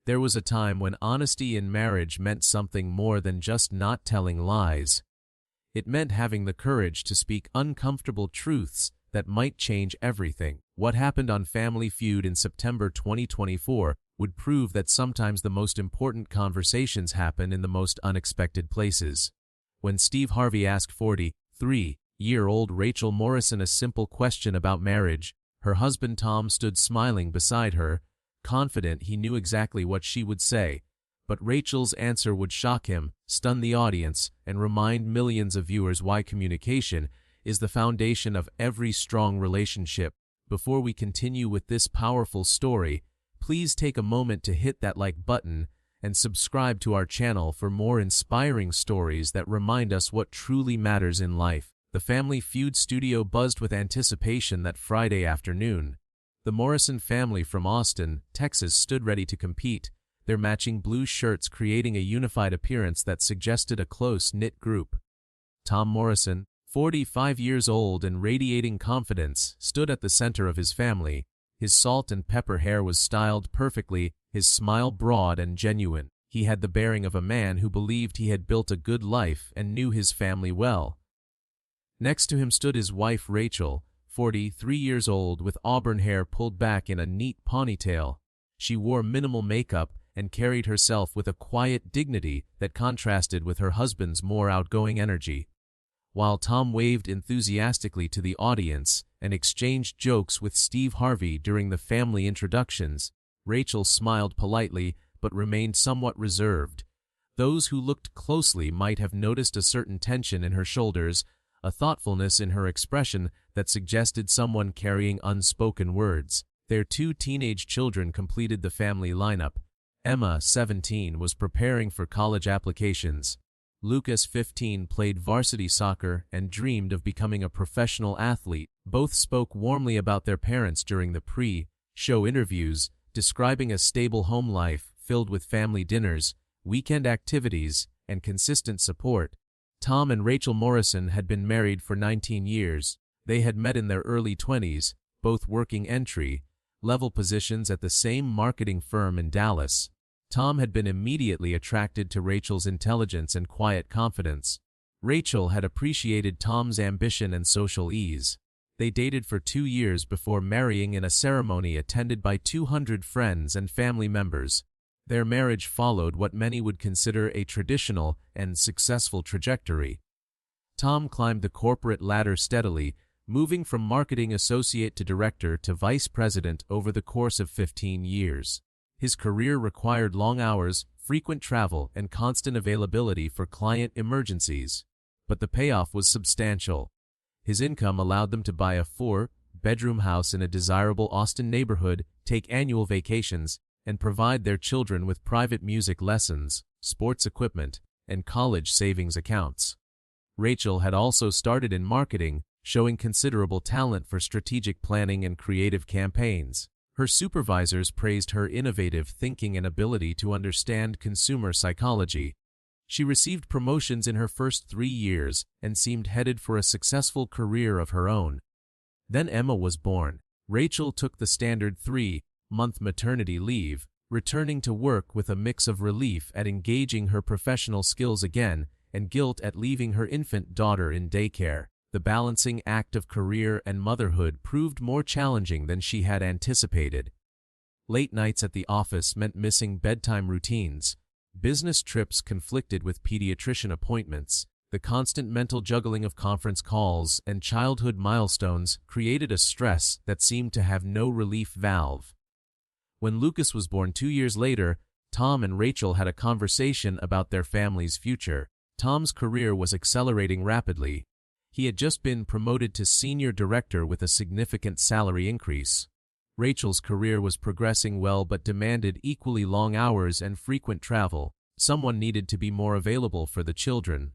There was a time when honesty in marriage meant something more than just not telling lies. It meant having the courage to speak uncomfortable truths that might change everything. What happened on Family Feud in September 2024 would prove that sometimes the most important conversations happen in the most unexpected places. When Steve Harvey asked 43-year-old Rachel Morrison a simple question about marriage, her husband Tom stood smiling beside her, confident he knew exactly what she would say. But Rachel's answer would shock him, stun the audience, and remind millions of viewers why communication is the foundation of every strong relationship. Before we continue with this powerful story, please take a moment to hit that like button and subscribe to our channel for more inspiring stories that remind us what truly matters in life. The Family Feud studio buzzed with anticipation that Friday afternoon. The Morrison family from Austin, Texas stood ready to compete, their matching blue shirts creating a unified appearance that suggested a close-knit group. Tom Morrison, 45 years old and radiating confidence, stood at the center of his family. His salt and pepper hair was styled perfectly, his smile broad and genuine. He had the bearing of a man who believed he had built a good life and knew his family well. Next to him stood his wife Rachel, 43 years old, with auburn hair pulled back in a neat ponytail. She wore minimal makeup and carried herself with a quiet dignity that contrasted with her husband's more outgoing energy. While Tom waved enthusiastically to the audience and exchanged jokes with Steve Harvey during the family introductions, Rachel smiled politely but remained somewhat reserved. Those who looked closely might have noticed a certain tension in her shoulders, a thoughtfulness in her expression that suggested someone carrying unspoken words. Their two teenage children completed the family lineup. Emma, 17, was preparing for college applications. Lucas, 15, played varsity soccer and dreamed of becoming a professional athlete. Both spoke warmly about their parents during the pre-show interviews, describing a stable home life filled with family dinners, weekend activities, and consistent support. Tom and Rachel Morrison had been married for 19 years. They had met in their early 20s, both working entry-level positions at the same marketing firm in Dallas. Tom had been immediately attracted to Rachel's intelligence and quiet confidence. Rachel had appreciated Tom's ambition and social ease. They dated for 2 years before marrying in a ceremony attended by 200 friends and family members. Their marriage followed what many would consider a traditional and successful trajectory. Tom climbed the corporate ladder steadily, moving from marketing associate to director to vice president over the course of 15 years. His career required long hours, frequent travel, and constant availability for client emergencies. But the payoff was substantial. His income allowed them to buy a 4-bedroom house in a desirable Austin neighborhood, take annual vacations, and provide their children with private music lessons, sports equipment, and college savings accounts. Rachel had also started in marketing, showing considerable talent for strategic planning and creative campaigns. Her supervisors praised her innovative thinking and ability to understand consumer psychology. She received promotions in her first 3 years and seemed headed for a successful career of her own. Then Emma was born. Rachel took the standard 3-month maternity leave, returning to work with a mix of relief at engaging her professional skills again and guilt at leaving her infant daughter in daycare. The balancing act of career and motherhood proved more challenging than she had anticipated. Late nights at the office meant missing bedtime routines. Business trips conflicted with pediatrician appointments. The constant mental juggling of conference calls and childhood milestones created a stress that seemed to have no relief valve. When Lucas was born 2 years later, Tom and Rachel had a conversation about their family's future. Tom's career was accelerating rapidly. He had just been promoted to senior director with a significant salary increase. Rachel's career was progressing well but demanded equally long hours and frequent travel. Someone needed to be more available for the children.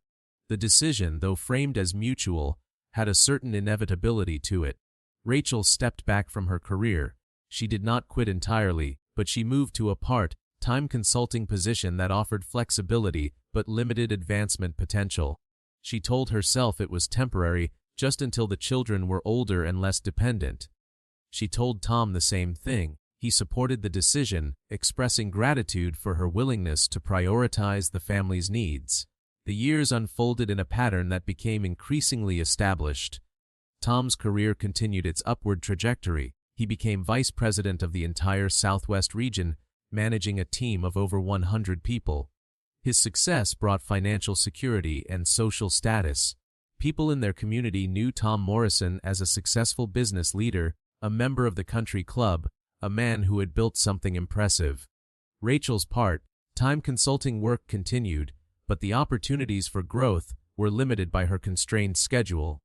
The decision, though framed as mutual, had a certain inevitability to it. Rachel stepped back from her career. She did not quit entirely, but she moved to a part-time consulting position that offered flexibility but limited advancement potential. She told herself it was temporary, just until the children were older and less dependent. She told Tom the same thing. He supported the decision, expressing gratitude for her willingness to prioritize the family's needs. The years unfolded in a pattern that became increasingly established. Tom's career continued its upward trajectory. He became vice president of the entire Southwest region, managing a team of over 100 people. His success brought financial security and social status. People in their community knew Tom Morrison as a successful business leader, a member of the country club, a man who had built something impressive. Rachel's part-time consulting work continued, but the opportunities for growth were limited by her constrained schedule.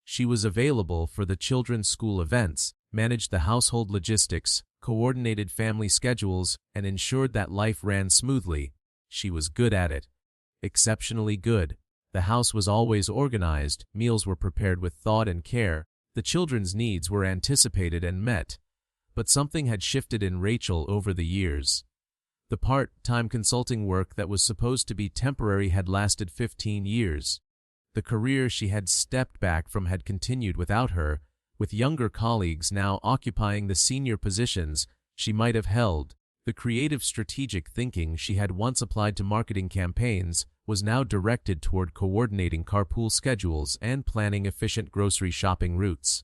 She was available for the children's school events, managed the household logistics, coordinated family schedules, and ensured that life ran smoothly. She was good at it. Exceptionally good. The house was always organized, meals were prepared with thought and care, the children's needs were anticipated and met. But something had shifted in Rachel over the years. The part-time consulting work that was supposed to be temporary had lasted 15 years. The career she had stepped back from had continued without her, with younger colleagues now occupying the senior positions she might have held. The creative strategic thinking she had once applied to marketing campaigns was now directed toward coordinating carpool schedules and planning efficient grocery shopping routes.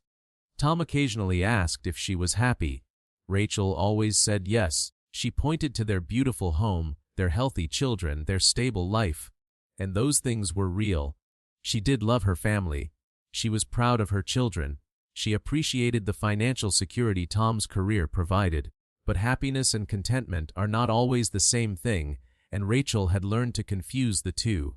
Tom occasionally asked if she was happy. Rachel always said yes. She pointed to their beautiful home, their healthy children, their stable life. And those things were real. She did love her family. She was proud of her children. She appreciated the financial security Tom's career provided. But happiness and contentment are not always the same thing, and Rachel had learned to confuse the two.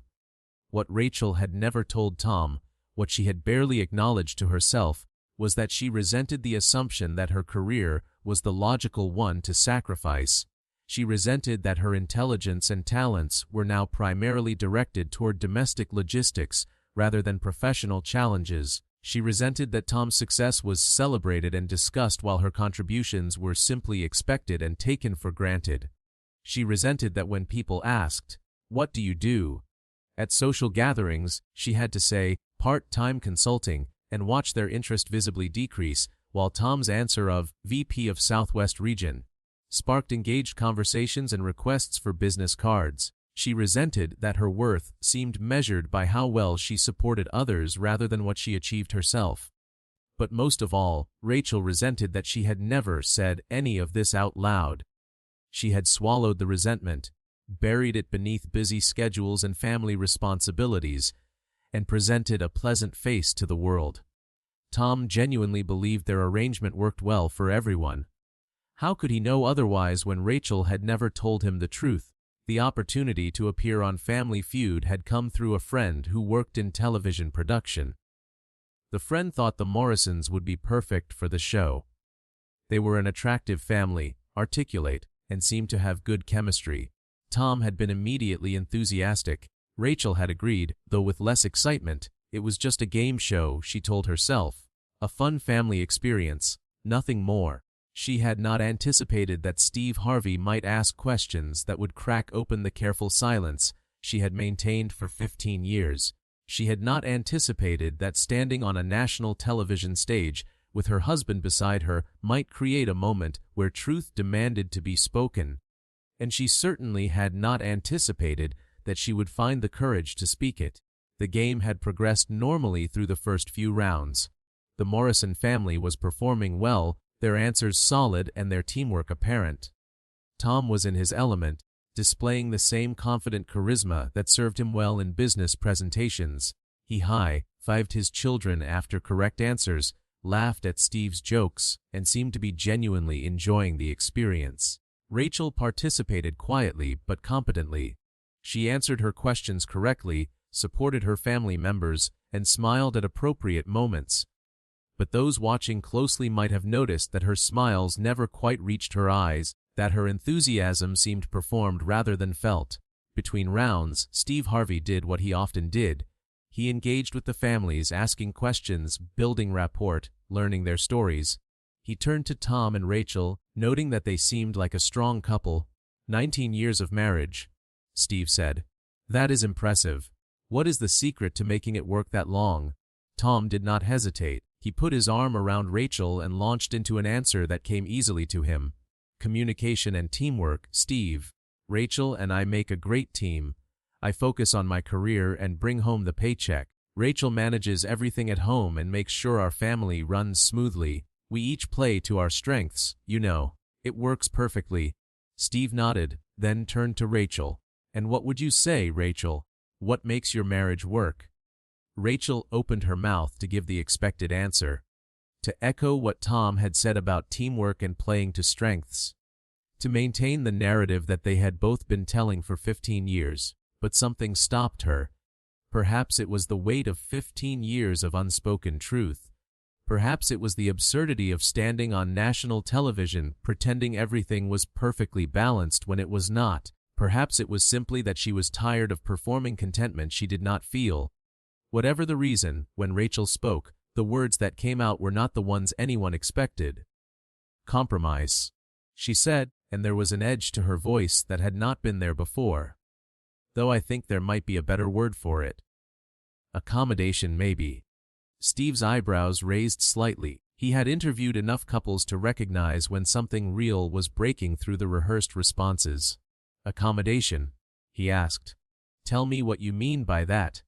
What Rachel had never told Tom, what she had barely acknowledged to herself, was that she resented the assumption that her career was the logical one to sacrifice. She resented that her intelligence and talents were now primarily directed toward domestic logistics rather than professional challenges. She resented that Tom's success was celebrated and discussed while her contributions were simply expected and taken for granted. She resented that when people asked, "What do you do?" at social gatherings, she had to say, "Part-time consulting," and watch their interest visibly decrease, while Tom's answer of VP of Southwest Region sparked engaged conversations and requests for business cards. She resented that her worth seemed measured by how well she supported others rather than what she achieved herself. But most of all, Rachel resented that she had never said any of this out loud. She had swallowed the resentment, buried it beneath busy schedules and family responsibilities, and presented a pleasant face to the world. Tom genuinely believed their arrangement worked well for everyone. How could he know otherwise when Rachel had never told him the truth? The opportunity to appear on Family Feud had come through a friend who worked in television production. The friend thought the Morrisons would be perfect for the show. They were an attractive family, articulate, and seemed to have good chemistry. Tom had been immediately enthusiastic. Rachel had agreed, though with less excitement. It was just a game show, she told herself. A fun family experience, nothing more. She had not anticipated that Steve Harvey might ask questions that would crack open the careful silence she had maintained for 15 years. She had not anticipated that standing on a national television stage with her husband beside her might create a moment where truth demanded to be spoken. And she certainly had not anticipated that she would find the courage to speak it. The game had progressed normally through the first few rounds. The Morrison family was performing well, their answers solid and their teamwork apparent. Tom was in his element, displaying the same confident charisma that served him well in business presentations. He high-fived his children after correct answers, laughed at Steve's jokes, and seemed to be genuinely enjoying the experience. Rachel participated quietly but competently. She answered her questions correctly, supported her family members, and smiled at appropriate moments. But those watching closely might have noticed that her smiles never quite reached her eyes, that her enthusiasm seemed performed rather than felt. Between rounds, Steve Harvey did what he often did. He engaged with the families, asking questions, building rapport, learning their stories. He turned to Tom and Rachel, noting that they seemed like a strong couple. 19 years of marriage, Steve said. That is impressive. What is the secret to making it work that long? Tom did not hesitate. He put his arm around Rachel and launched into an answer that came easily to him. communication and teamwork. Steve, Rachel and I make a great team. I focus on my career and bring home the paycheck. Rachel manages everything at home and makes sure our family runs smoothly. We each play to our strengths, you know. It works perfectly. Steve nodded, then turned to Rachel. And what would you say, Rachel? What makes your marriage work? Rachel opened her mouth to give the expected answer, to echo what Tom had said about teamwork and playing to strengths, to maintain the narrative that they had both been telling for 15 years. But something stopped her. Perhaps it was the weight of 15 years of unspoken truth. Perhaps it was the absurdity of standing on national television pretending everything was perfectly balanced when it was not. Perhaps it was simply that she was tired of performing contentment she did not feel. Whatever the reason, when Rachel spoke, the words that came out were not the ones anyone expected. Compromise, she said, and there was an edge to her voice that had not been there before. Though I think there might be a better word for it. Accommodation, maybe. Steve's eyebrows raised slightly. He had interviewed enough couples to recognize when something real was breaking through the rehearsed responses. Accommodation? He asked. Tell me what you mean by that.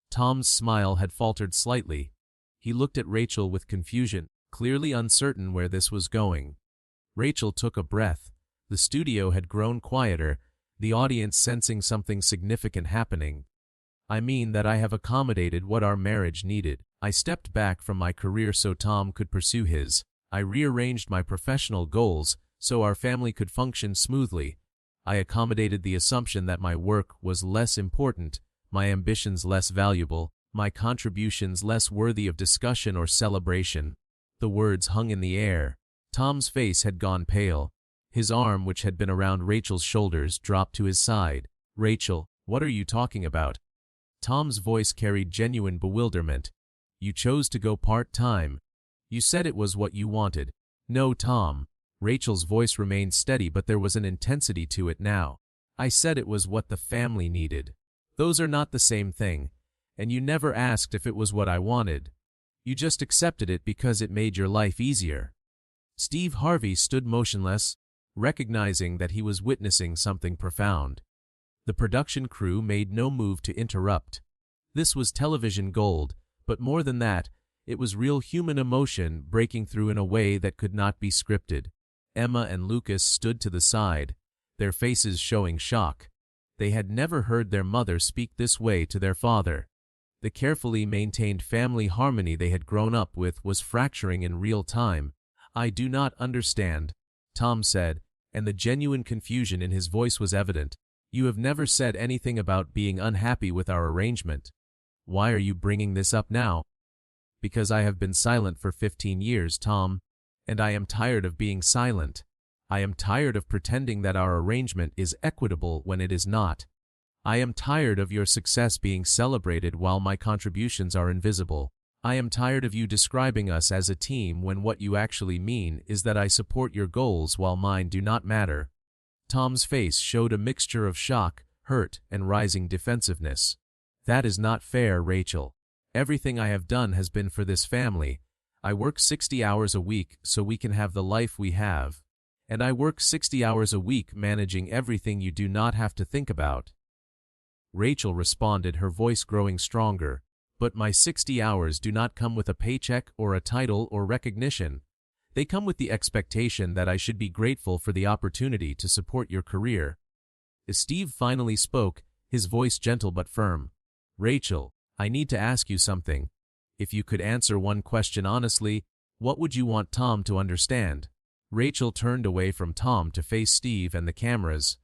Tom's smile had faltered slightly. He looked at Rachel with confusion, clearly uncertain where this was going. Rachel took a breath. The studio had grown quieter, the audience sensing something significant happening. I mean that I have accommodated what our marriage needed. I stepped back from my career so Tom could pursue his. I rearranged my professional goals so our family could function smoothly. I accommodated the assumption that my work was less important, my ambitions less valuable, my contributions less worthy of discussion or celebration. The words hung in the air. Tom's face had gone pale. His arm, which had been around Rachel's shoulders, dropped to his side. Rachel, what are you talking about? Tom's voice carried genuine bewilderment. You chose to go part-time. You said it was what you wanted. No, Tom. Rachel's voice remained steady, but there was an intensity to it now. I said it was what the family needed. Those are not the same thing. And you never asked if it was what I wanted. You just accepted it because it made your life easier. Steve Harvey stood motionless, recognizing that he was witnessing something profound. The production crew made no move to interrupt. This was television gold, but more than that, it was real human emotion breaking through in a way that could not be scripted. Emma and Lucas stood to the side, their faces showing shock. They had never heard their mother speak this way to their father. The carefully maintained family harmony they had grown up with was fracturing in real time. I do not understand, Tom said, and the genuine confusion in his voice was evident. You have never said anything about being unhappy with our arrangement. Why are you bringing this up now? Because I have been silent for 15 years, Tom, and I am tired of being silent. I am tired of pretending that our arrangement is equitable when it is not. I am tired of your success being celebrated while my contributions are invisible. I am tired of you describing us as a team when what you actually mean is that I support your goals while mine do not matter. Tom's face showed a mixture of shock, hurt, and rising defensiveness. That is not fair, Rachel. Everything I have done has been for this family. I work 60 hours a week so we can have the life we have. And I work 60 hours a week managing everything you do not have to think about. Rachel responded, her voice growing stronger. But my 60 hours do not come with a paycheck or a title or recognition. They come with the expectation that I should be grateful for the opportunity to support your career. As Steve finally spoke, his voice gentle but firm. Rachel, I need to ask you something. If you could answer one question honestly, what would you want Tom to understand? Rachel turned away from Tom to face Steve and the cameras.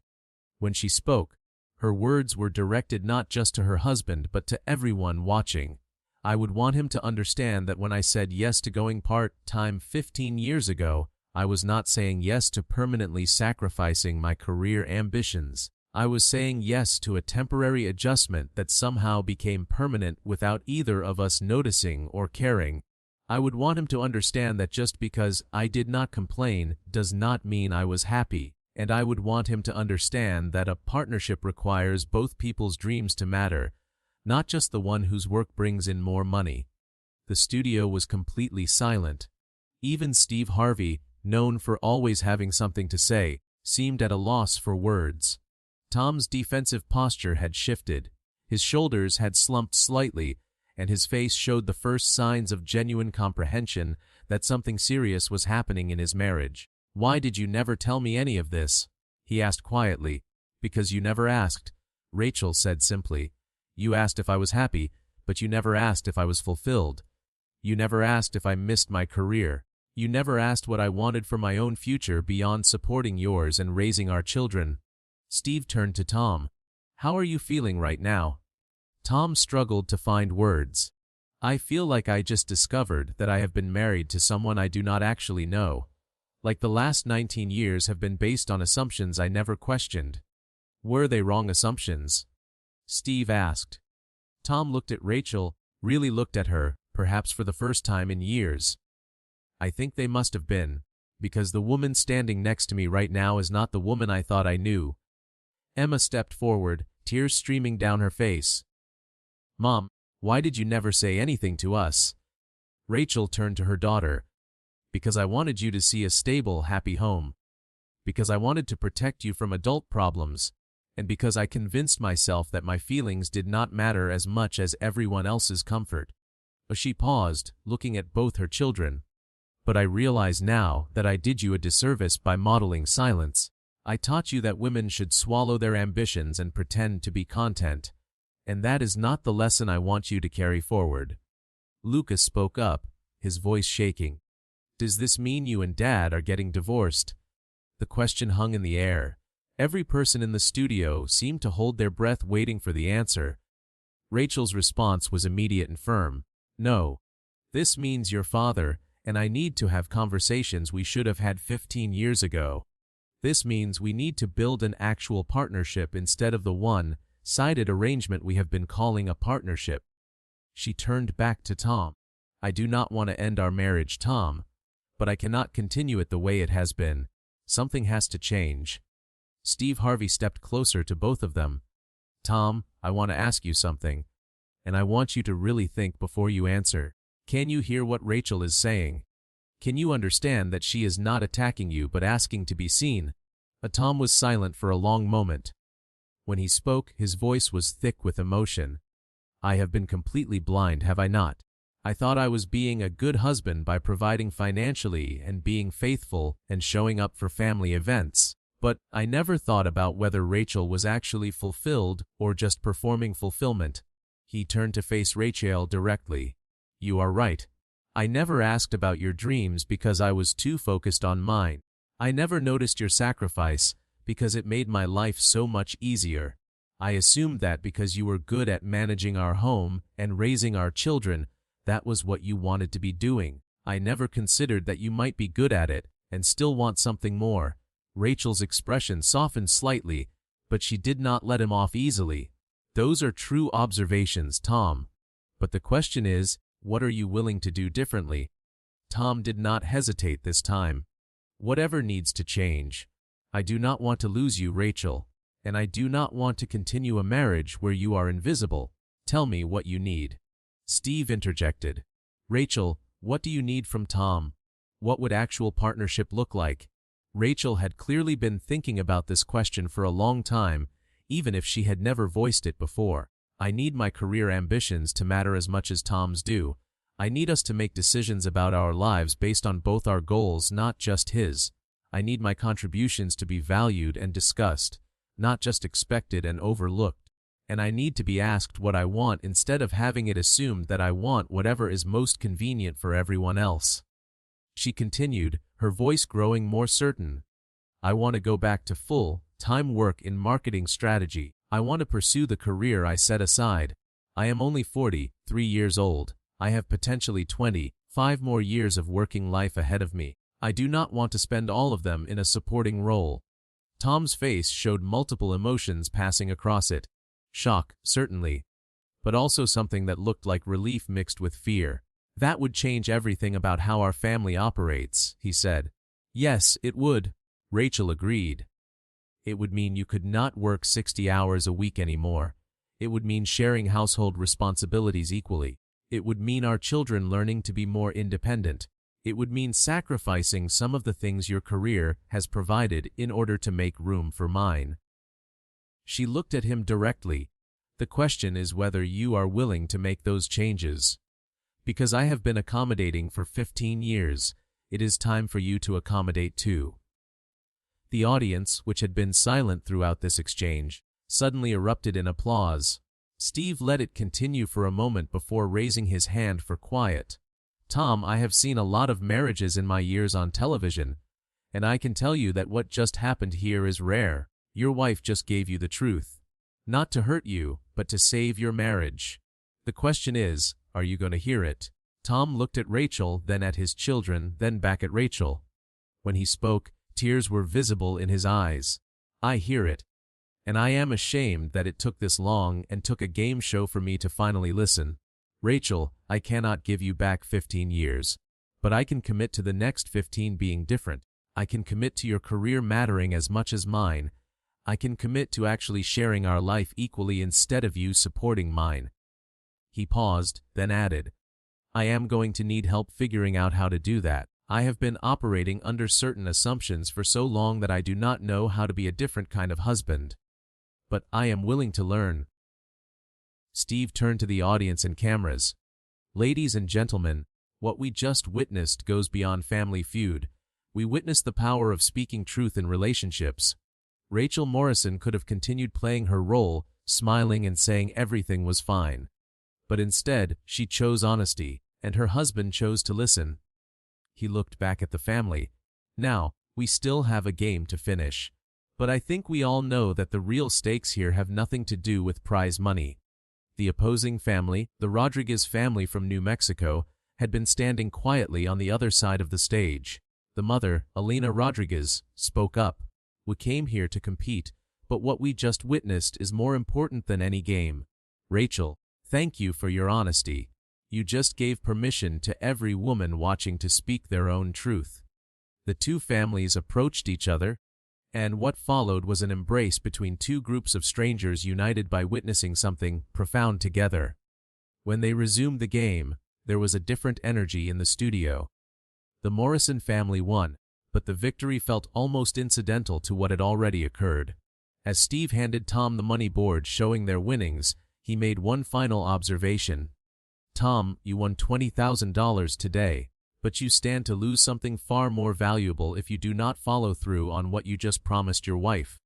When she spoke, her words were directed not just to her husband but to everyone watching. I would want him to understand that when I said yes to going part-time 15 years ago, I was not saying yes to permanently sacrificing my career ambitions. I was saying yes to a temporary adjustment that somehow became permanent without either of us noticing or caring. I would want him to understand that just because I did not complain does not mean I was happy. And I would want him to understand that a partnership requires both people's dreams to matter, not just the one whose work brings in more money. The studio was completely silent. Even Steve Harvey, known for always having something to say, seemed at a loss for words. Tom's defensive posture had shifted. His shoulders had slumped slightly, and his face showed the first signs of genuine comprehension that something serious was happening in his marriage. "Why did you never tell me any of this?" he asked quietly. "Because you never asked," Rachel said simply. "You asked if I was happy, but you never asked if I was fulfilled. You never asked if I missed my career. You never asked what I wanted for my own future beyond supporting yours and raising our children." Steve turned to Tom. "How are you feeling right now?" Tom struggled to find words. "I feel like I just discovered that I have been married to someone I do not actually know. Like the last 19 years have been based on assumptions I never questioned." "Were they wrong assumptions?" Steve asked. Tom looked at Rachel, really looked at her, perhaps for the first time in years. "I think they must have been, because the woman standing next to me right now is not the woman I thought I knew." Emma stepped forward, tears streaming down her face. "Mom, why did you never say anything to us?" Rachel turned to her daughter. "Because I wanted you to see a stable, happy home. Because I wanted to protect you from adult problems. And because I convinced myself that my feelings did not matter as much as everyone else's comfort." She paused, looking at both her children. "But I realize now that I did you a disservice by modeling silence. I taught you that women should swallow their ambitions and pretend to be content. And that is not the lesson I want you to carry forward." Lucas spoke up, his voice shaking. "Does this mean you and Dad are getting divorced?" The question hung in the air. Every person in the studio seemed to hold their breath waiting for the answer. Rachel's response was immediate and firm. "No. This means your father and I need to have conversations we should have had 15 years ago. This means we need to build an actual partnership instead of the one-sided arrangement we have been calling a partnership." She turned back to Tom. "I do not want to end our marriage, Tom, but I cannot continue it the way it has been. Something has to change." Steve Harvey stepped closer to both of them. "Tom, I want to ask you something, and I want you to really think before you answer. Can you hear what Rachel is saying? Can you understand that she is not attacking you but asking to be seen?" Tom was silent for a long moment. When he spoke, his voice was thick with emotion. "I have been completely blind, have I not? I thought I was being a good husband by providing financially and being faithful and showing up for family events. But I never thought about whether Rachel was actually fulfilled or just performing fulfillment." He turned to face Rachel directly. "You are right. I never asked about your dreams because I was too focused on mine. I never noticed your sacrifice because it made my life so much easier. I assumed that because you were good at managing our home and raising our children, that was what you wanted to be doing. I never considered that you might be good at it and still want something more." Rachel's expression softened slightly, but she did not let him off easily. "Those are true observations, Tom. But the question is, what are you willing to do differently?" Tom did not hesitate this time. "Whatever needs to change. I do not want to lose you, Rachel, and I do not want to continue a marriage where you are invisible. Tell me what you need." Steve interjected. "Rachel, what do you need from Tom? What would actual partnership look like?" Rachel had clearly been thinking about this question for a long time, even if she had never voiced it before. "I need my career ambitions to matter as much as Tom's do. I need us to make decisions about our lives based on both our goals, not just his. I need my contributions to be valued and discussed, not just expected and overlooked. And I need to be asked what I want instead of having it assumed that I want whatever is most convenient for everyone else." She continued, her voice growing more certain. "I want to go back to full-time work in marketing strategy. I want to pursue the career I set aside. I am only 43 years old. I have potentially 25 more years of working life ahead of me. I do not want to spend all of them in a supporting role." Tom's face showed multiple emotions passing across it. Shock, certainly, but also something that looked like relief mixed with fear. "That would change everything about how our family operates," he said. "Yes, it would," Rachel agreed. "It would mean you could not work 60 hours a week anymore. It would mean sharing household responsibilities equally. It would mean our children learning to be more independent. It would mean sacrificing some of the things your career has provided in order to make room for mine." She looked at him directly. "The question is whether you are willing to make those changes. Because I have been accommodating for 15 years, it is time for you to accommodate too." The audience, which had been silent throughout this exchange, suddenly erupted in applause. Steve let it continue for a moment before raising his hand for quiet. "Tom, I have seen a lot of marriages in my years on television, and I can tell you that what just happened here is rare. Your wife just gave you the truth. Not to hurt you, but to save your marriage. The question is, are you going to hear it?" Tom looked at Rachel, then at his children, then back at Rachel. When he spoke, tears were visible in his eyes. "I hear it. And I am ashamed that it took this long and took a game show for me to finally listen. Rachel, I cannot give you back 15 years. But I can commit to the next 15 being different. I can commit to your career mattering as much as mine. I can commit to actually sharing our life equally instead of you supporting mine." He paused, then added, "I am going to need help figuring out how to do that. I have been operating under certain assumptions for so long that I do not know how to be a different kind of husband. But I am willing to learn." Steve turned to the audience and cameras. "Ladies and gentlemen, what we just witnessed goes beyond Family Feud. We witnessed the power of speaking truth in relationships." Rachel Morrison could have continued playing her role, smiling and saying everything was fine. But instead, she chose honesty, and her husband chose to listen. He looked back at the family. "Now, we still have a game to finish. But I think we all know that the real stakes here have nothing to do with prize money." The opposing family, the Rodriguez family from New Mexico, had been standing quietly on the other side of the stage. The mother, Elena Rodriguez, spoke up. "We came here to compete, but what we just witnessed is more important than any game. Rachel, thank you for your honesty. You just gave permission to every woman watching to speak their own truth." The two families approached each other, and what followed was an embrace between two groups of strangers united by witnessing something profound together. When they resumed the game, there was a different energy in the studio. The Morrison family won, but the victory felt almost incidental to what had already occurred. As Steve handed Tom the money board showing their winnings, he made one final observation. "Tom, you won $20,000 today, but you stand to lose something far more valuable if you do not follow through on what you just promised your wife.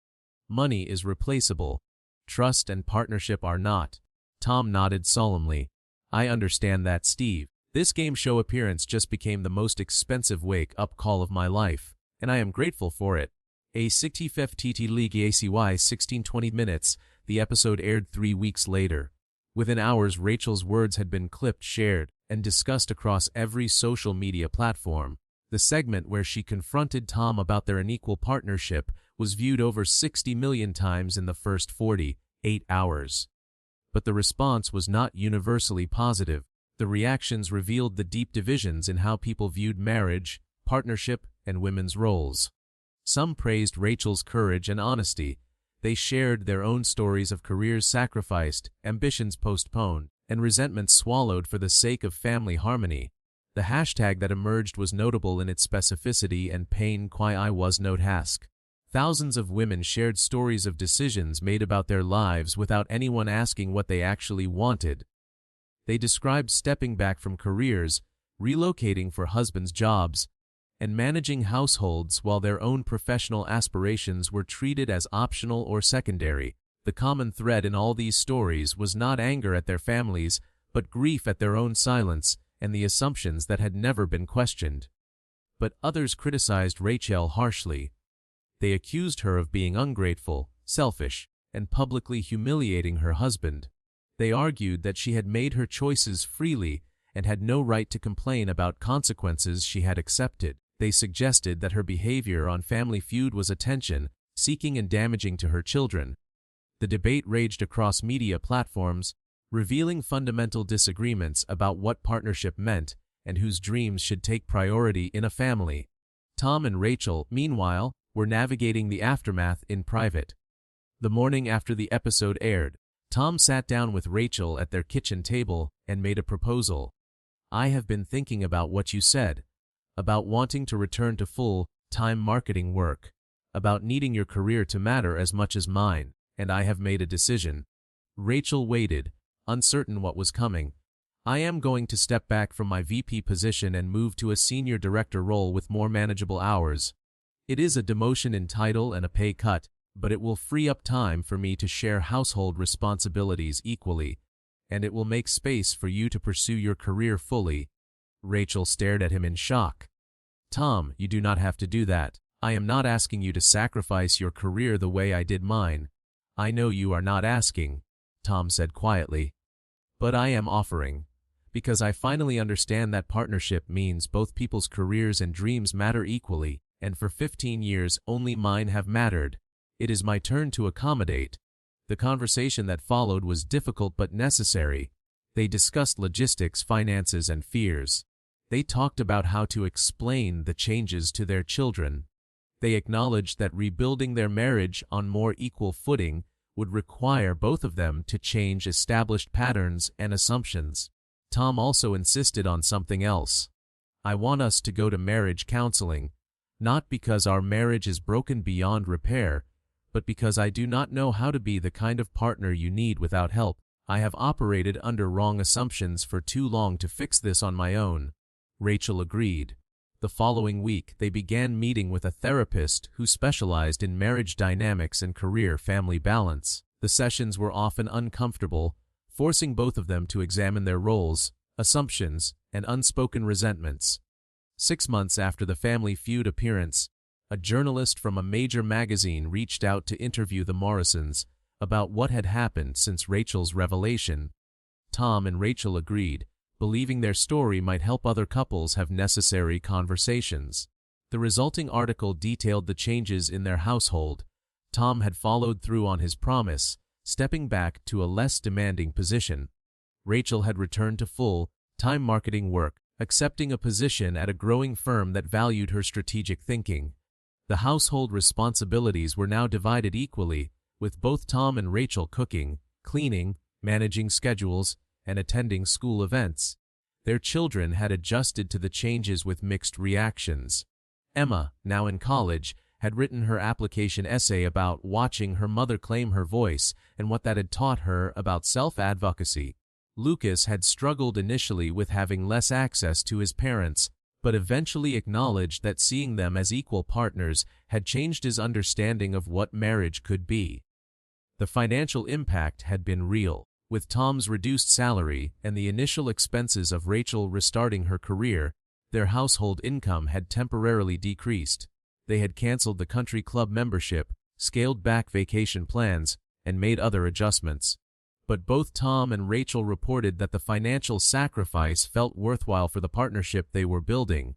Money is replaceable. Trust and partnership are not." Tom nodded solemnly. "I understand that, Steve. This game show appearance just became the most expensive wake-up call of my life, and I am grateful for it." A 65th TT League ACY 16-20 minutes, the episode aired 3 weeks later. Within hours, Rachel's words had been clipped, shared, and discussed across every social media platform. The segment where she confronted Tom about their unequal partnership was viewed over 60 million times in the first 48 hours. But the response was not universally positive. The reactions revealed the deep divisions in how people viewed marriage, partnership, and women's roles. Some praised Rachel's courage and honesty. They shared their own stories of careers sacrificed, ambitions postponed, and resentment swallowed for the sake of family harmony. The hashtag that emerged was notable in its specificity and pain qui I was not ask. Thousands of women shared stories of decisions made about their lives without anyone asking what they actually wanted. They described stepping back from careers, relocating for husbands' jobs, and managing households while their own professional aspirations were treated as optional or secondary. The common thread in all these stories was not anger at their families, but grief at their own silence and the assumptions that had never been questioned. But others criticized Rachel harshly. They accused her of being ungrateful, selfish, and publicly humiliating her husband. They argued that she had made her choices freely and had no right to complain about consequences she had accepted. They suggested that her behavior on Family Feud was attention-seeking and damaging to her children. The debate raged across media platforms, revealing fundamental disagreements about what partnership meant and whose dreams should take priority in a family. Tom and Rachel, meanwhile, were navigating the aftermath in private. The morning after the episode aired, Tom sat down with Rachel at their kitchen table and made a proposal. "I have been thinking about what you said. about wanting to return to full-time marketing work, about needing your career to matter as much as mine, and I have made a decision. Rachel waited, uncertain what was coming. I am going to step back from my VP position and move to a senior director role with more manageable hours. It is a demotion in title and a pay cut, but it will free up time for me to share household responsibilities equally, and it will make space for you to pursue your career fully. Rachel stared at him in shock. Tom, you do not have to do that. I am not asking you to sacrifice your career the way I did mine. I know you are not asking, Tom said quietly. But I am offering, because I finally understand that partnership means both people's careers and dreams matter equally, and for 15 years only mine have mattered. It is my turn to accommodate. The conversation that followed was difficult but necessary. They discussed logistics, finances, and fears. They talked about how to explain the changes to their children. They acknowledged that rebuilding their marriage on more equal footing would require both of them to change established patterns and assumptions. Tom also insisted on something else. I want us to go to marriage counseling, not because our marriage is broken beyond repair, but because I do not know how to be the kind of partner you need without help. I have operated under wrong assumptions for too long to fix this on my own. Rachel agreed. The following week, they began meeting with a therapist who specialized in marriage dynamics and career-family balance. The sessions were often uncomfortable, forcing both of them to examine their roles, assumptions, and unspoken resentments. 6 months after the Family Feud appearance, a journalist from a major magazine reached out to interview the Morrisons about what had happened since Rachel's revelation. Tom and Rachel agreed, believing their story might help other couples have necessary conversations. The resulting article detailed the changes in their household. Tom had followed through on his promise, stepping back to a less demanding position. Rachel had returned to full-time marketing work, accepting a position at a growing firm that valued her strategic thinking. The household responsibilities were now divided equally, with both Tom and Rachel cooking, cleaning, managing schedules, and attending school events. Their children had adjusted to the changes with mixed reactions. Emma, now in college, had written her application essay about watching her mother claim her voice and what that had taught her about self-advocacy. Lucas had struggled initially with having less access to his parents, but eventually acknowledged that seeing them as equal partners had changed his understanding of what marriage could be. The financial impact had been real. With Tom's reduced salary and the initial expenses of Rachel restarting her career, their household income had temporarily decreased. They had canceled the country club membership, scaled back vacation plans, and made other adjustments. But both Tom and Rachel reported that the financial sacrifice felt worthwhile for the partnership they were building.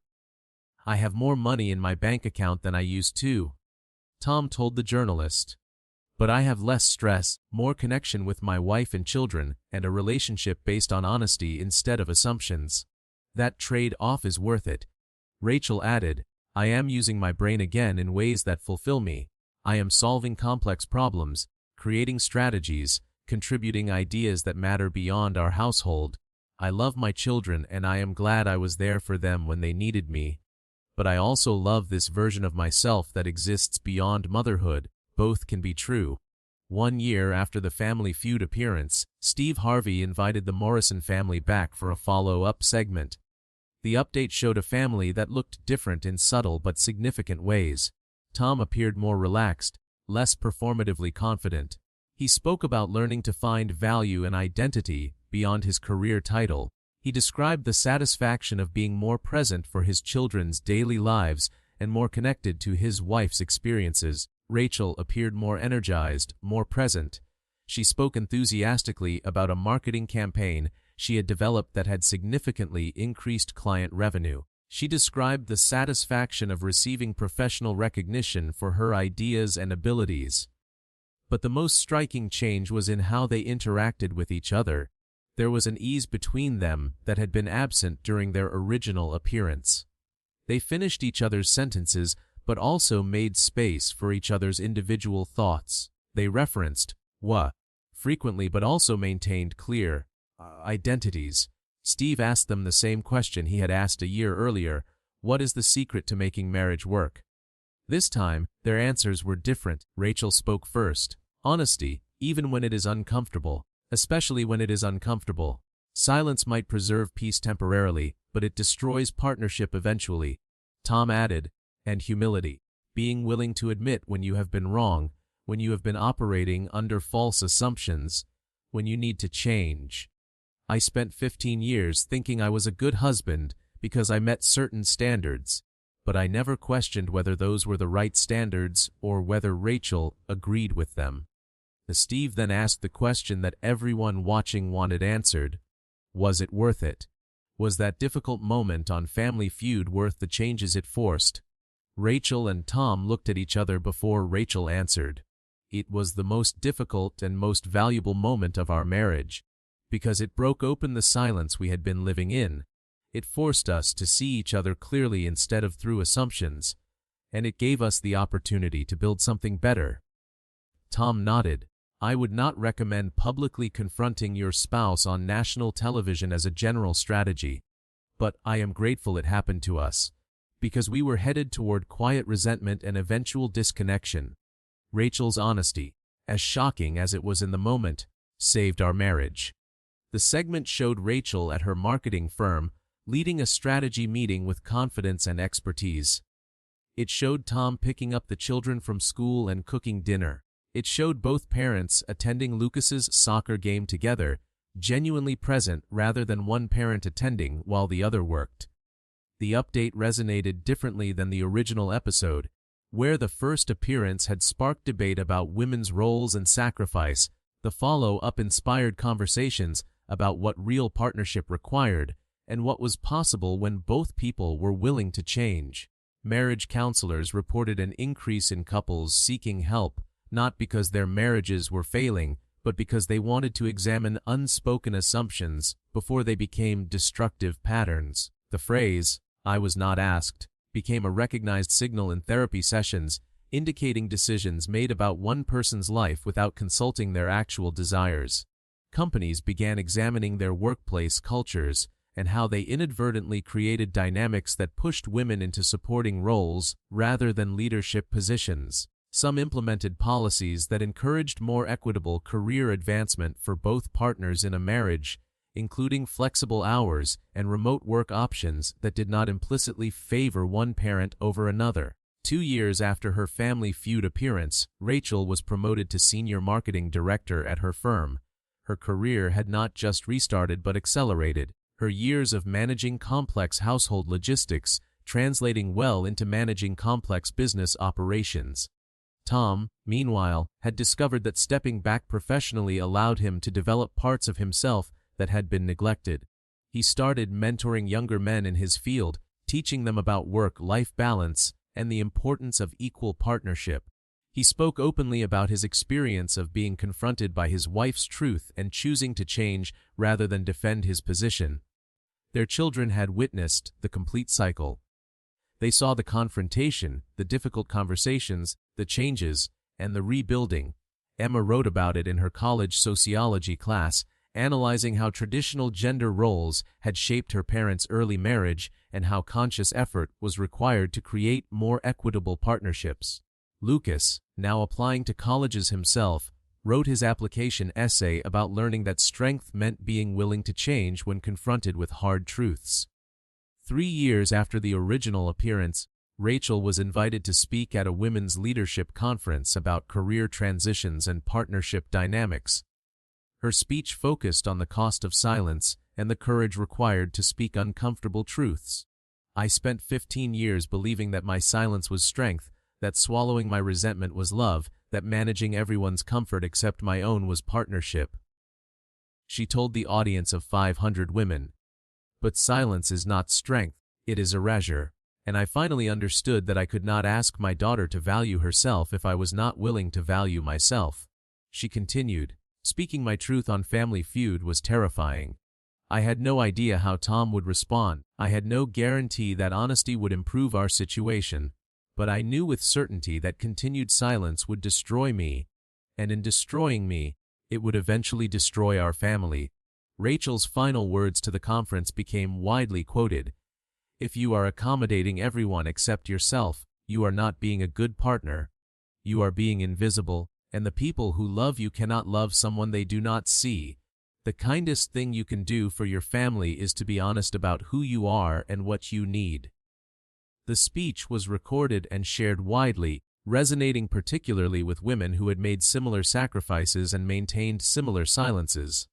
I have more money in my bank account than I used to, Tom told the journalist. But I have less stress, more connection with my wife and children, and a relationship based on honesty instead of assumptions. That trade-off is worth it. Rachel added, I am using my brain again in ways that fulfill me. I am solving complex problems, creating strategies, contributing ideas that matter beyond our household. I love my children and I am glad I was there for them when they needed me. But I also love this version of myself that exists beyond motherhood. Both can be true. 1 year after the Family Feud appearance, Steve Harvey invited the Morrison family back for a follow-up segment. The update showed a family that looked different in subtle but significant ways. Tom appeared more relaxed, less performatively confident. He spoke about learning to find value and identity beyond his career title. He described the satisfaction of being more present for his children's daily lives and more connected to his wife's experiences. Rachel appeared more energized, more present. She spoke enthusiastically about a marketing campaign she had developed that had significantly increased client revenue. She described the satisfaction of receiving professional recognition for her ideas and abilities. But the most striking change was in how they interacted with each other. There was an ease between them that had been absent during their original appearance. They finished each other's sentences, but also made space for each other's individual thoughts. They referenced what frequently but also maintained clear identities. Steve asked them the same question he had asked a year earlier. What is the secret to making marriage work? This time, their answers were different. Rachel spoke first. Honesty, even when it is uncomfortable. Especially when it is uncomfortable. Silence might preserve peace temporarily, but it destroys partnership eventually. Tom added, and humility. Being willing to admit when you have been wrong, when you have been operating under false assumptions, when you need to change. I spent 15 years thinking I was a good husband because I met certain standards, but I never questioned whether those were the right standards or whether Rachel agreed with them. Steve then asked the question that everyone watching wanted answered. Was it worth it? Was that difficult moment on Family Feud worth the changes it forced? Rachel and Tom looked at each other before Rachel answered. It was the most difficult and most valuable moment of our marriage, because it broke open the silence we had been living in. It forced us to see each other clearly instead of through assumptions, and it gave us the opportunity to build something better. Tom nodded. I would not recommend publicly confronting your spouse on national television as a general strategy, but I am grateful it happened to us, because we were headed toward quiet resentment and eventual disconnection. Rachel's honesty, as shocking as it was in the moment, saved our marriage. The segment showed Rachel at her marketing firm, leading a strategy meeting with confidence and expertise. It showed Tom picking up the children from school and cooking dinner. It showed both parents attending Lucas's soccer game together, genuinely present rather than one parent attending while the other worked. The update resonated differently than the original episode, where the first appearance had sparked debate about women's roles and sacrifice. The follow-up inspired conversations about what real partnership required and what was possible when both people were willing to change. Marriage counselors reported an increase in couples seeking help, not because their marriages were failing, but because they wanted to examine unspoken assumptions before they became destructive patterns. The phrase, "I was not asked," became a recognized signal in therapy sessions, indicating decisions made about one person's life without consulting their actual desires. Companies began examining their workplace cultures and how they inadvertently created dynamics that pushed women into supporting roles rather than leadership positions. Some implemented policies that encouraged more equitable career advancement for both partners in a marriage, including flexible hours and remote work options that did not implicitly favor one parent over another. 2 years after her Family Feud appearance, Rachel was promoted to senior marketing director at her firm. Her career had not just restarted but accelerated, her years of managing complex household logistics translating well into managing complex business operations. Tom, meanwhile, had discovered that stepping back professionally allowed him to develop parts of himself that had been neglected. He started mentoring younger men in his field, teaching them about work-life balance and the importance of equal partnership. He spoke openly about his experience of being confronted by his wife's truth and choosing to change rather than defend his position. Their children had witnessed the complete cycle. They saw the confrontation, the difficult conversations, the changes, and the rebuilding. Emma wrote about it in her college sociology class, analyzing how traditional gender roles had shaped her parents' early marriage and how conscious effort was required to create more equitable partnerships. Lucas, now applying to colleges himself, wrote his application essay about learning that strength meant being willing to change when confronted with hard truths. 3 years after the original appearance, Rachel was invited to speak at a women's leadership conference about career transitions and partnership dynamics. Her speech focused on the cost of silence and the courage required to speak uncomfortable truths. I spent 15 years believing that my silence was strength, that swallowing my resentment was love, that managing everyone's comfort except my own was partnership. She told the audience of 500 women. But silence is not strength, it is erasure, and I finally understood that I could not ask my daughter to value herself if I was not willing to value myself. She continued, speaking my truth on Family Feud was terrifying. I had no idea how Tom would respond. I had no guarantee that honesty would improve our situation, but I knew with certainty that continued silence would destroy me, and in destroying me, it would eventually destroy our family. Rachel's final words to the conference became widely quoted. If you are accommodating everyone except yourself, you are not being a good partner. You are being invisible, and the people who love you cannot love someone they do not see. The kindest thing you can do for your family is to be honest about who you are and what you need. The speech was recorded and shared widely, resonating particularly with women who had made similar sacrifices and maintained similar silences.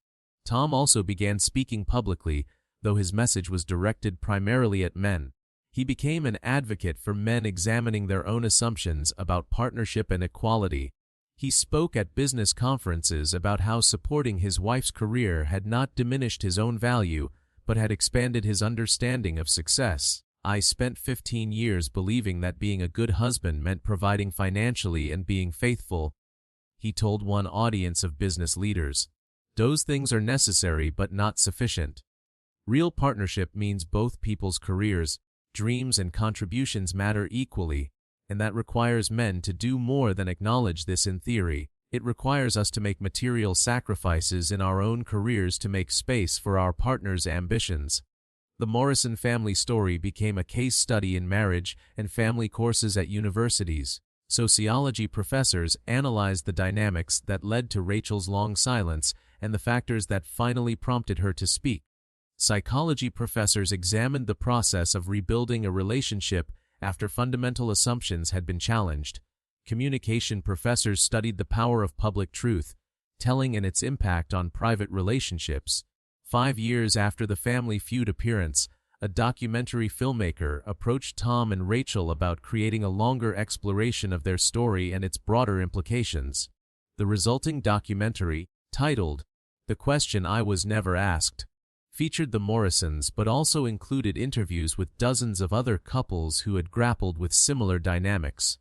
Tom also began speaking publicly, though his message was directed primarily at men. He became an advocate for men examining their own assumptions about partnership and equality. He spoke at business conferences about how supporting his wife's career had not diminished his own value, but had expanded his understanding of success. I spent 15 years believing that being a good husband meant providing financially and being faithful, he told one audience of business leaders. Those things are necessary but not sufficient. Real partnership means both people's careers, dreams, and contributions matter equally, and that requires men to do more than acknowledge this in theory. It requires us to make material sacrifices in our own careers to make space for our partner's ambitions. The Morrison family story became a case study in marriage and family courses at universities. Sociology professors analyzed the dynamics that led to Rachel's long silence and the factors that finally prompted her to speak. Psychology professors examined the process of rebuilding a relationship after fundamental assumptions had been challenged. Communication professors studied the power of public truth, telling and its impact on private relationships. 5 years after the Family Feud appearance, a documentary filmmaker approached Tom and Rachel about creating a longer exploration of their story and its broader implications. The resulting documentary, titled "The Question I Was Never Asked," featured the Morrisons but also included interviews with dozens of other couples who had grappled with similar dynamics.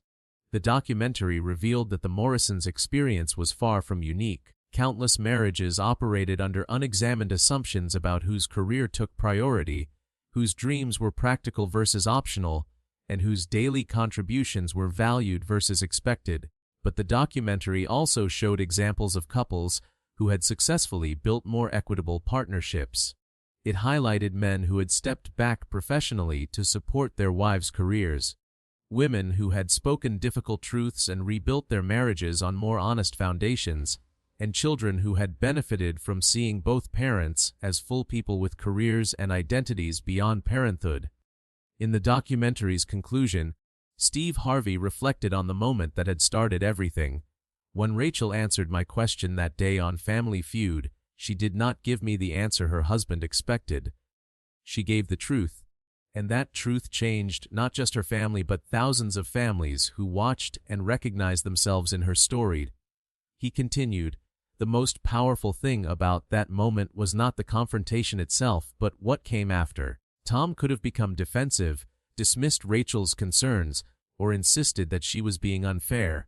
The documentary revealed that the Morrisons' experience was far from unique. Countless marriages operated under unexamined assumptions about whose career took priority, whose dreams were practical versus optional, and whose daily contributions were valued versus expected. But the documentary also showed examples of couples who had successfully built more equitable partnerships. It highlighted men who had stepped back professionally to support their wives' careers, women who had spoken difficult truths and rebuilt their marriages on more honest foundations, and children who had benefited from seeing both parents as full people with careers and identities beyond parenthood. In the documentary's conclusion, Steve Harvey reflected on the moment that had started everything. When Rachel answered my question that day on Family Feud, she did not give me the answer her husband expected. She gave the truth, and that truth changed not just her family but thousands of families who watched and recognized themselves in her story. He continued, "The most powerful thing about that moment was not the confrontation itself, but what came after." Tom could have become defensive, dismissed Rachel's concerns, or insisted that she was being unfair.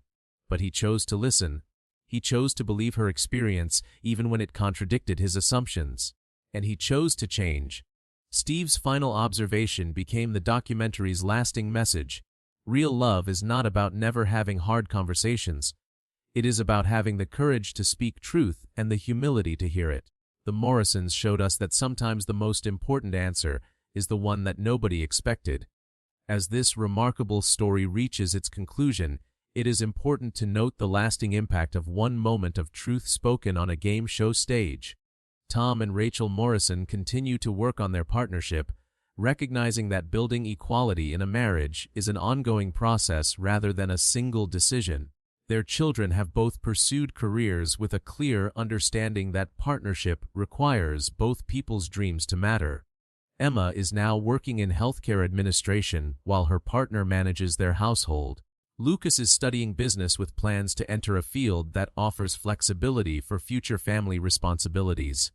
But he chose to listen. He chose to believe her experience even when it contradicted his assumptions. And he chose to change. Steve's final observation became the documentary's lasting message. Real love is not about never having hard conversations. It is about having the courage to speak truth and the humility to hear it. The Morrisons showed us that sometimes the most important answer is the one that nobody expected. As this remarkable story reaches its conclusion, it is important to note the lasting impact of one moment of truth spoken on a game show stage. Tom and Rachel Morrison continue to work on their partnership, recognizing that building equality in a marriage is an ongoing process rather than a single decision. Their children have both pursued careers with a clear understanding that partnership requires both people's dreams to matter. Emma is now working in healthcare administration while her partner manages their household. Lucas is studying business with plans to enter a field that offers flexibility for future family responsibilities.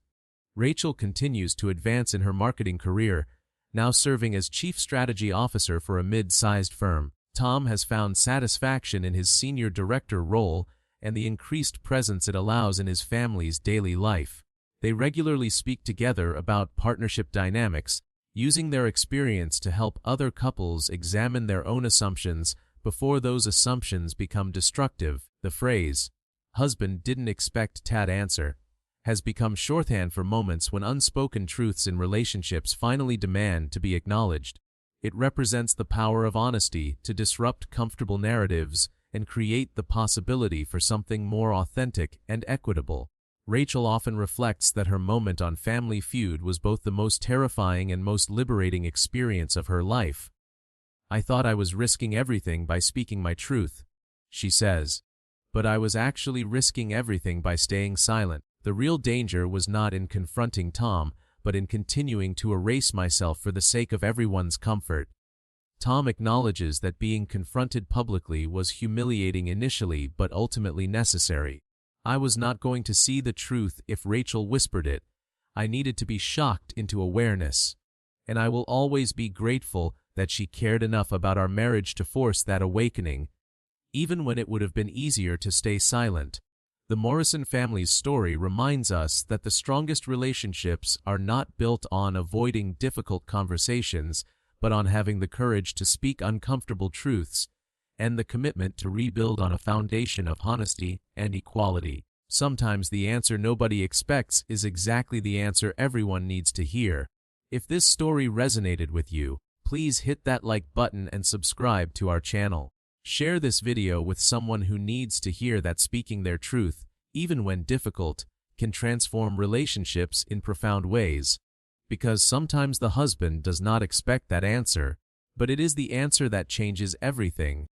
Rachel continues to advance in her marketing career, now serving as Chief Strategy Officer for a mid-sized firm. Tom has found satisfaction in his senior director role and the increased presence it allows in his family's daily life. They regularly speak together about partnership dynamics, using their experience to help other couples examine their own assumptions before those assumptions become destructive. The phrase, "husband didn't expect Tad answer," has become shorthand for moments when unspoken truths in relationships finally demand to be acknowledged. It represents the power of honesty to disrupt comfortable narratives and create the possibility for something more authentic and equitable. Rachel often reflects that her moment on Family Feud was both the most terrifying and most liberating experience of her life. "I thought I was risking everything by speaking my truth," she says. "But I was actually risking everything by staying silent. The real danger was not in confronting Tom, but in continuing to erase myself for the sake of everyone's comfort." Tom acknowledges that being confronted publicly was humiliating initially but ultimately necessary. "I was not going to see the truth if Rachel whispered it. I needed to be shocked into awareness. And I will always be grateful that she cared enough about our marriage to force that awakening, even when it would have been easier to stay silent." The Morrison family's story reminds us that the strongest relationships are not built on avoiding difficult conversations, but on having the courage to speak uncomfortable truths, and the commitment to rebuild on a foundation of honesty and equality. Sometimes the answer nobody expects is exactly the answer everyone needs to hear. If this story resonated with you, please hit that like button and subscribe to our channel. Share this video with someone who needs to hear that speaking their truth, even when difficult, can transform relationships in profound ways. Because sometimes the husband does not expect that answer, but it is the answer that changes everything.